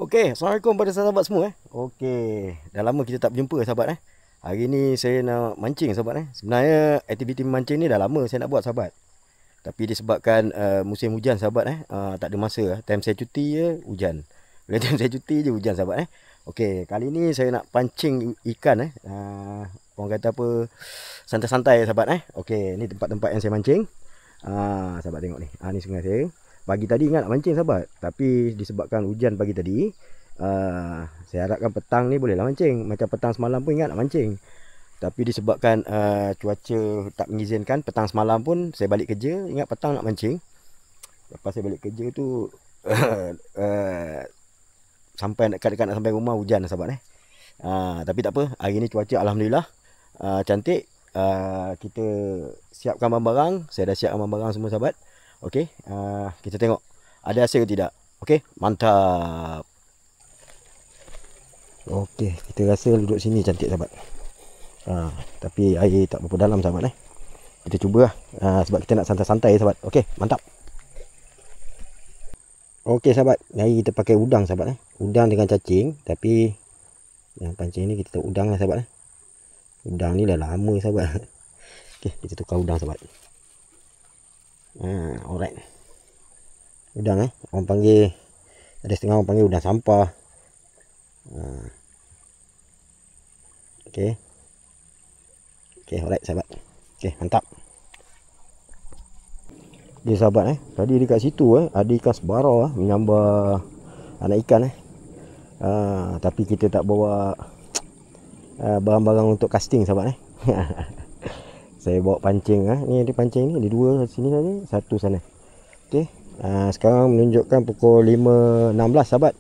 Okey, Assalamualaikum pada sahabat semua. Okey, dah lama kita tak berjumpa sahabat. Hari ni saya nak mancing sahabat. Sebenarnya aktiviti memancing ni dah lama saya nak buat sahabat. Tapi disebabkan musim hujan sahabat tak ada masa. Time saya cuti je hujan. Bila time saya cuti je hujan sahabat. Okey, kali ni saya nak pancing ikan orang kata apa, santai-santai sahabat. Okey, ni tempat-tempat yang saya mancing. Sahabat tengok ni. Ni sungai saya. Pagi tadi ingat nak mancing sahabat, tapi disebabkan hujan pagi tadi, saya harapkan petang ni bolehlah mancing. Macam petang semalam pun ingat nak mancing, tapi disebabkan cuaca tak mengizinkan, petang semalam pun saya balik kerja, ingat petang nak mancing. Lepas saya balik kerja tu sampai dekat-dekat nak sampai rumah hujan sahabat. Tapi tak apa, hari ni cuaca alhamdulillah cantik. Kita siapkan barang-barang, saya dah siapkan barang-barang semua sahabat. Okey, kita tengok ada hasil ke tidak. Okey, mantap. Okey, kita rasa duduk sini cantik sahabat. Tapi air tak berapa dalam sahabat. Kita cuba sebab kita nak santai-santai sahabat. Okey, mantap. Okey sahabat, hari kita pakai udang sahabat. Udang dengan cacing, tapi yang pancing ni kita tahu udang lah sahabat. Udang ni dah lama sahabat. Okey, kita tukar udang sahabat. Alright. Udang orang panggil, ada setengah orang panggil udang sampah. Okey. Okey, alright sahabat. Okey, mantap. Dia sahabat tadi dekat situ ada ikan sebarau menyambar anak ikan tapi kita tak bawa barang-barang untuk casting sahabat. Saya bawa pancing ni, ada pancing ni, ada dua sini tadi, satu sana. Okey. Sekarang menunjukkan pukul 5.16 sahabat.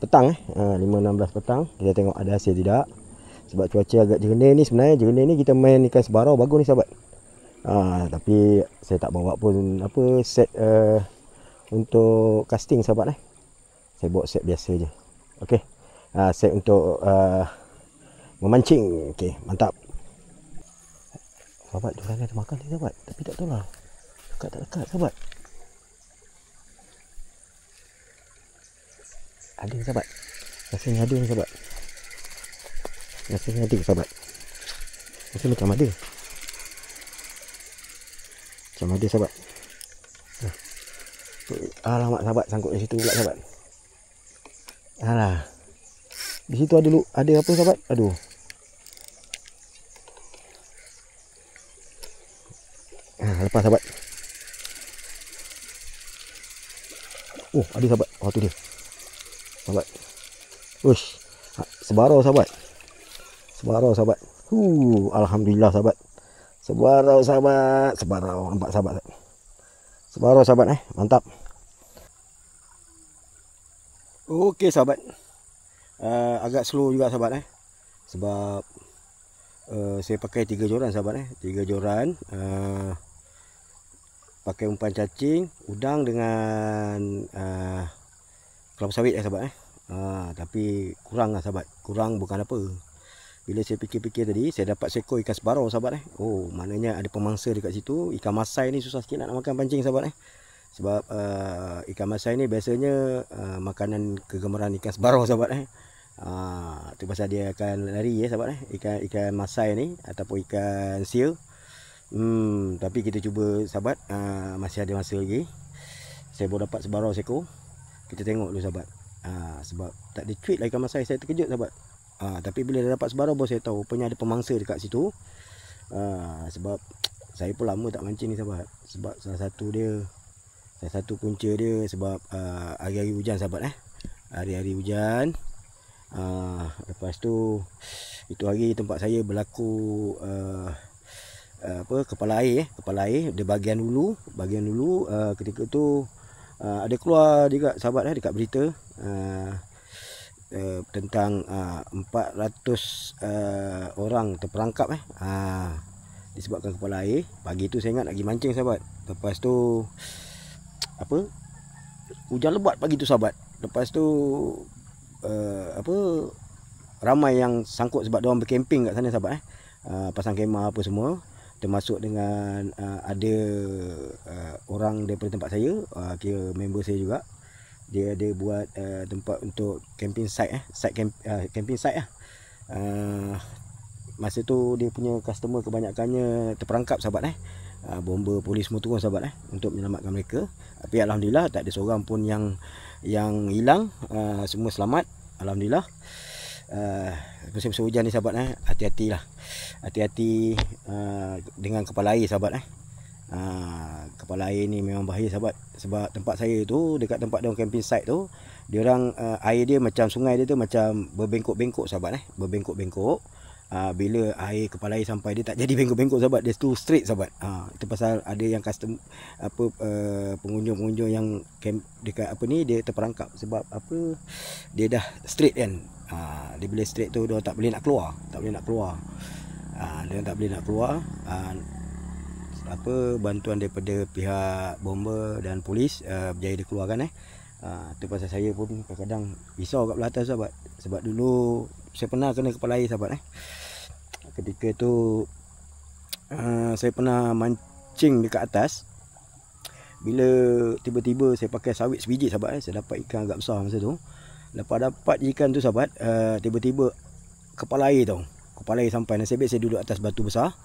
Petang 5.16 petang. Kita tengok ada hasil tidak. Sebab cuaca agak jernih ni, sebenarnya jernih ni kita main ikan sebarau bagus ni sahabat. Tapi saya tak bawa pun apa set untuk casting sahabat. Saya bawa set biasa je. Okey. Set untuk memancing. Okey, mantap. Sahabat, tu sana ada makan ni sahabat. Tapi tak tahu lah dekat tak dekat sahabat. Ada sahabat. Rasanya ada ni sahabat. Rasanya ada sahabat. Rasanya macam ada. Macam ada sahabat. Alamak sahabat, sangkut di situ pula sahabat. Alah. Di situ ada apa sahabat? Aduh. Lepas sahabat. Oh, ada sahabat. Oh, tu dia. Sahabat. Ush. Sebarau sahabat. Sebarau sahabat. Alhamdulillah sahabat. Sebarau sahabat. Sebarau. Nampak sahabat. Sebarau sahabat mantap. Okey sahabat. Agak slow juga sahabat sebab saya pakai 3 joran sahabat 3 joran. Pakai umpan cacing, udang dengan kelapa sawit sahabat tapi kurang lah sahabat. Kurang bukan apa. Bila saya fikir-fikir tadi, saya dapat seekor ikan sebarau sahabat Oh, maknanya ada pemangsa dekat situ. Ikan masai ni susah sikit nak makan pancing sahabat sebab ikan masai ni biasanya makanan kegemaran ikan sebarau sahabat tu pasal dia akan lari sahabat ikan masai ni ataupun ikan sil. Tapi kita cuba sahabat, masih ada masa lagi. Saya baru dapat sebarau seekor. Kita tengok dulu sahabat. Sebab tak ada tweet lah ikan masai, saya terkejut sahabat. Tapi bila dah dapat sebarau baru saya tahu rupanya ada pemangsa dekat situ. Sebab saya pun lama tak mancing ni sahabat. Sebab salah satu punca dia sebab hari-hari hujan sahabat hari-hari hujan. Lepas tu itu hari tempat saya berlaku kepala air di bahagian dulu ketika tu ada keluar juga sahabat dekat berita tentang 400 orang terperangkap disebabkan kepala air. Pagi tu saya ingat nak pergi mancing sahabat. Lepas tu hujan lebat pagi tu sahabat. Lepas tu ramai yang sangkut sebab diorang berkemping kat sana sahabat pasang kemah apa semua. termasuk dengan ada orang daripada tempat saya, kira member saya juga. Dia ada buat tempat untuk camping site camping site lah. Masa tu dia punya customer kebanyakannya terperangkap sahabat bomba polis semua turun sahabat untuk menyelamatkan mereka. Tapi alhamdulillah tak ada seorang pun yang hilang, semua selamat alhamdulillah. Musim hujan ni sahabat hati-hatilah. Hati-hati dengan kepala air sahabat kepala air ni memang bahaya sahabat. Sebab tempat saya tu dekat tempat dia camping site tu, dia orang air dia macam sungai dia tu macam berbengkok-bengkok sahabat berbengkok-bengkok. Bila air kepala air sampai, dia tak jadi bengkok-bengkok sahabat, dia tu straight sahabat. Itu pasal ada yang custom pengunjung-pengunjung yang camp dekat dia terperangkap sebab dia dah straight kan. Dia bila straight tu dia tak boleh nak keluar, dia tak boleh nak keluar. Bantuan daripada pihak bomba dan polis berjaya dikeluarkan tu pasal saya pun kadang-kadang risau kat belah atas sahabat. Sebab dulu saya pernah kena kepala air sahabat ketika tu saya pernah mancing dekat atas. Bila tiba-tiba saya pakai sawit sebiji sahabat saya dapat ikan agak besar masa tu. Lepas dapat ikan tu sahabat, tiba-tiba kepala air sampai. Nasib baik saya duduk atas batu besar.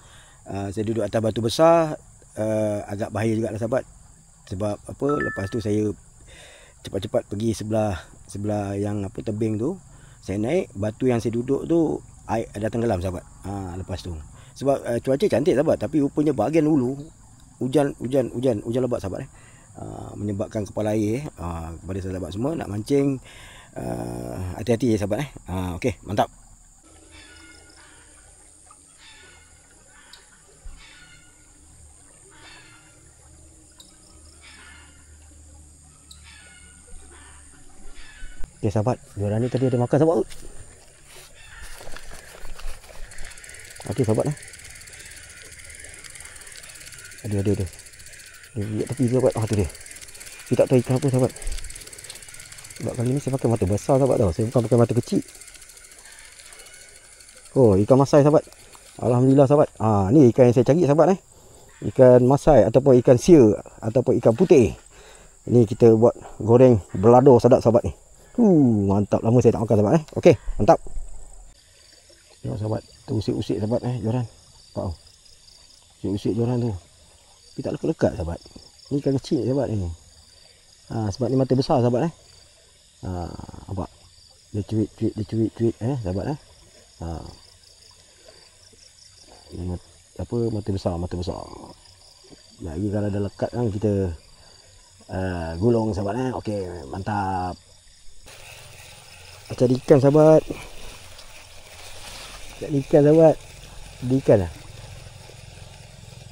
Agak bahaya juga lah sahabat. Sebab lepas tu saya cepat-cepat pergi sebelah yang tebing tu. Saya naik, batu yang saya duduk tu air dah tenggelam sahabat. Lepas tu sebab cuaca cantik sahabat, tapi rupanya bahagian hulu hujan lebat sahabat menyebabkan kepala air kepada sahabat semua nak mancing, hati-hati sahabat okey, mantap. Okey sahabat, diorang ni tadi ada makan sahabat. Okey sahabat Ada. Dia lihat tepi sahabat. Tu dia. Saya tak tahu ikan apa sahabat. Sebab kali ni saya pakai mata besar sahabat tau. Saya bukan pakai mata kecil. Oh, ikan masai sahabat. Alhamdulillah sahabat. Ni ikan yang saya cari sahabat Ikan masai ataupun ikan sia ataupun ikan putih. Ini kita buat goreng belado sedap sahabat ni. Mantap, lama saya tak makan sahabat Okey, mantap. Tengok sahabat, tu usik-usik sahabat joran. Nampak usik-usik joran tu. Tapi tak lekat-lekat sahabat. Ni ikan kecil sahabat ni. Sebab ni mata besar sahabat nampak. Dia cuit sahabat Ni mata besar. Lagi kalau ada lekat kan kita gulung sahabat Okey, mantap. Cari ikan sahabat. Ada ikan lah.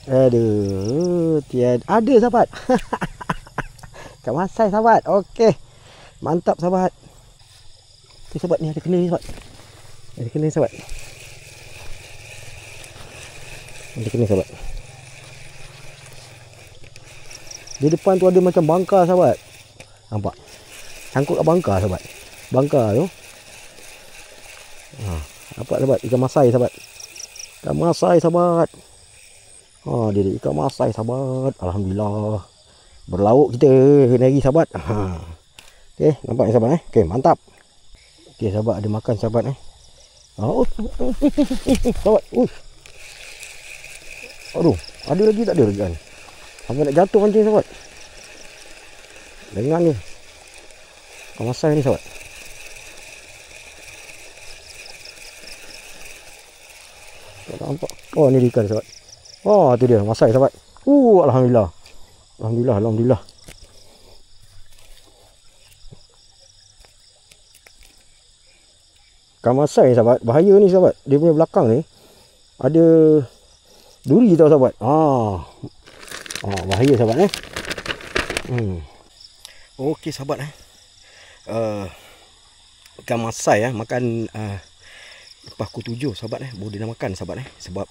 Aduh, tiada. Ada sahabat. Ikan masai sahabat. Okey, mantap sahabat. Okey sahabat, ni ada kena ni sahabat. Di depan tu ada macam bangka sahabat. Nampak? Sangkut kat bangka sahabat. Bangka tu. Nampak sahabat, ikan masai sahabat. Dia ada ikan masai sahabat. Alhamdulillah. Berlauk kita hari sahabat. Okey, nampak sahabat Okey, mantap. Okey sahabat, ada makan sahabat sahabat. Aduh, ada lagi tak ada kan? Sampai nak jatuh mancing sahabat. Dengan ni. Ikan masai ni sahabat. Tak nampak. Oh, ni ikan sahabat. Tu dia masai sahabat. Alhamdulillah. Alhamdulillah. Ikan masai sahabat, bahaya ni sahabat. Dia punya belakang ni ada duri tau sahabat. Bahaya sahabat Okey sahabat ikan masai makan lepas pukul 7 sahabat boleh dah makan sahabat sebab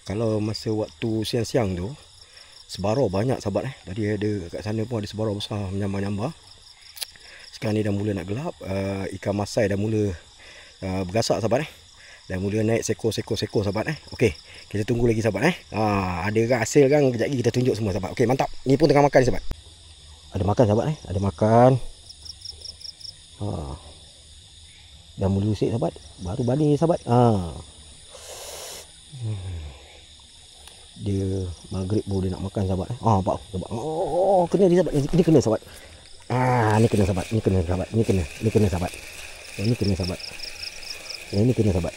kalau masa waktu siang-siang tu sebarau banyak sahabat tadi ada kat sana pun ada sebarau besar menyambar-nyambar. Sekarang ni dah mula nak gelap, ikan masai dah mula bergasak sahabat dah mula naik seko-seko sahabat Okey, kita tunggu lagi sahabat ada kan hasil kan, kejap lagi kita tunjuk semua sahabat. Okey, mantap. Ni pun tengah makan sahabat. Ada makan sahabat ada makan. Dah mula usik sahabat. Baru balik sahabat. Dia maghrib baru dia nak makan sahabat. Nampak sahabat. Kena dia sahabat. Ini kena sahabat. Ni kena sahabat. Ini kena sahabat. Ini kena sahabat. Ini kena sahabat. Ini kena sahabat.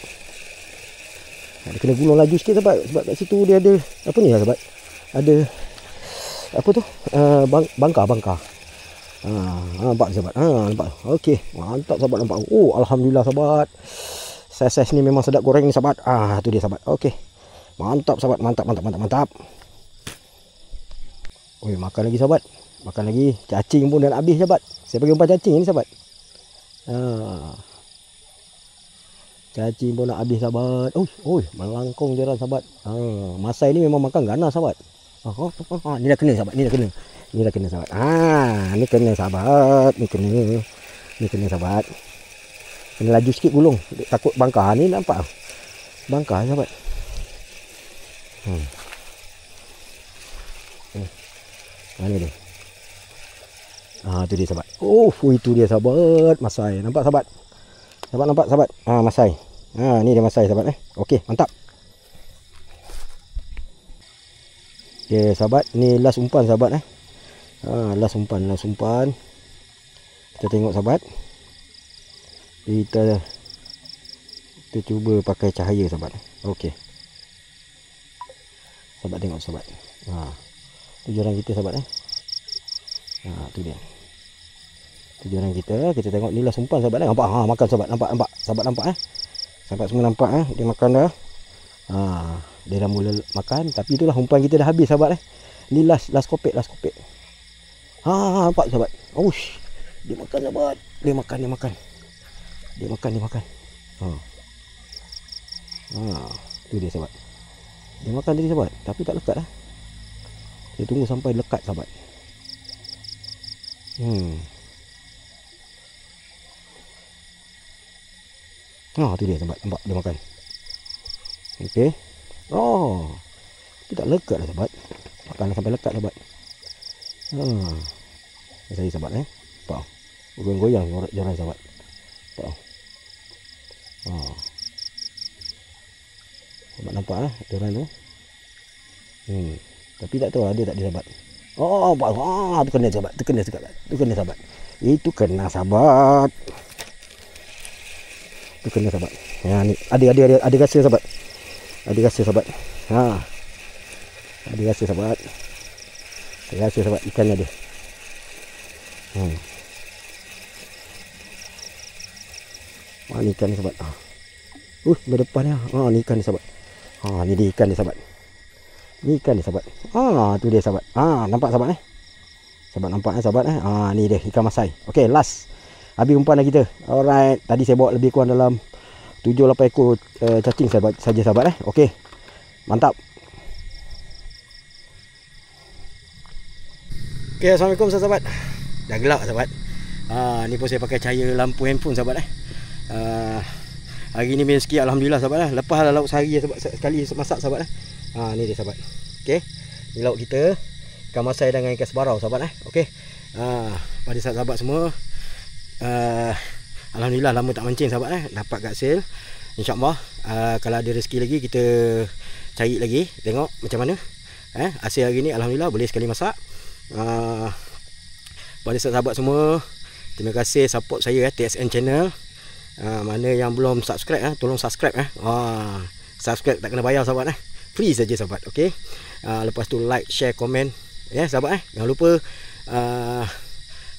Dia kena gulung laju sikit sahabat. Sebab kat situ dia ada apa ni sahabat? Ada apa tu? Bangka. Nampak sahabat. Nampak. Okey, mantap sahabat, nampak. Alhamdulillah sahabat. Saiz ni memang sedap goreng ni sahabat. Tu dia sahabat. Okey. Mantap sahabat, mantap. Makan lagi sahabat. Makan lagi. Cacing pun dah nak habis sahabat. Saya bagi umpan cacing ni sahabat. Cacing pun nak habis sahabat. Melangkung jaran sahabat. Masai ni memang makan ganas sahabat. Ni dah kena sahabat. Ni dah kena sahabat. Ni kena sahabat. Ni kena sahabat. Kena laju sikit gulung. Takut bangka ni, nampak. Bangka sahabat. Mana dia? Tu dia sahabat. Itu dia sahabat. Masai. Nampak sahabat? Nampak sahabat? Masai. Ni dia masai sahabat. Okey, mantap. Okey sahabat, ni last umpan sahabat. Last umpan. Kita tengok sahabat. Kita cuba pakai cahaya sahabat. Okey. Sahabat tengok sahabat. Tu jaran kita sahabat. Tu dia. Tu jaran kita. Kita tengok ni last umpan sahabat. Nampak? Makan sahabat. Nampak. Sahabat nampak Sahabat semua nampak dia makan dah. Dia dah mula makan. Tapi itulah umpan kita dah habis sahabat. Ni last kopek. Nampak sahabat. Dia makan sahabat. Dia makan. Tu dia sahabat. Dia makan tadi sahabat. Tapi tak lekat lah. Dia tunggu sampai lekat sahabat. Tu dia sahabat. Nampak dia makan. Okey. Tapi tak lekat lah sahabat. Makan sampai lekat sahabat. Saya sahabat nampak. Goyang-goyang jaran sahabat. Nampak. Sahabat nampak jaran tu. Tapi tak tahu ada tak dia sahabat. Tu kena sahabat. Tu kena sahabat. Itu kena sahabat. Tu kena sahabat. Ni ada rasa sahabat. Ada rasa sahabat. Ada rasa sahabat. Ada rasa sahabat ikannya dia. Ni ikan ni sahabat. Berdepan ni. Ni ikan ni sahabat. Ni dia ikan ni sahabat. Ni ikan ni sahabat. Tu dia sahabat. Nampak sahabat Sahabat nampak sahabat ni dia ikan masai. Okey, last. Habis umpan dah kita. Alright, tadi saya bawa lebih kurang dalam 7-8 ekor cacing saja sahabat Okey. Mantap. Okey, assalamualaikum sahabat. Dah gelap sahabat. Ni pun saya pakai cahaya lampu handphone sahabat hari ni main sikit alhamdulillah sahabat Lepas dah lauk sehari sahabat, sekali masak sahabat ni dia sahabat. Okey. Ni lauk kita. Ikan masai dengan ikan sebarau sahabat Okey. Pada sahabat semua, alhamdulillah lama tak mancing sahabat dapat kat sale. InsyaAllah kalau ada rezeki lagi kita cari lagi, tengok macam mana hasil hari ni. Alhamdulillah boleh sekali masak. Pada sahabat semua, terima kasih support saya TSN channel. Mana yang belum subscribe tolong subscribe subscribe tak kena bayar sahabat free saja sahabat. Okey. Lepas tu like, share, komen sahabat jangan lupa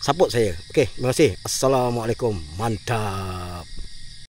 support saya. Okey, terima kasih. Assalamualaikum. Mantap.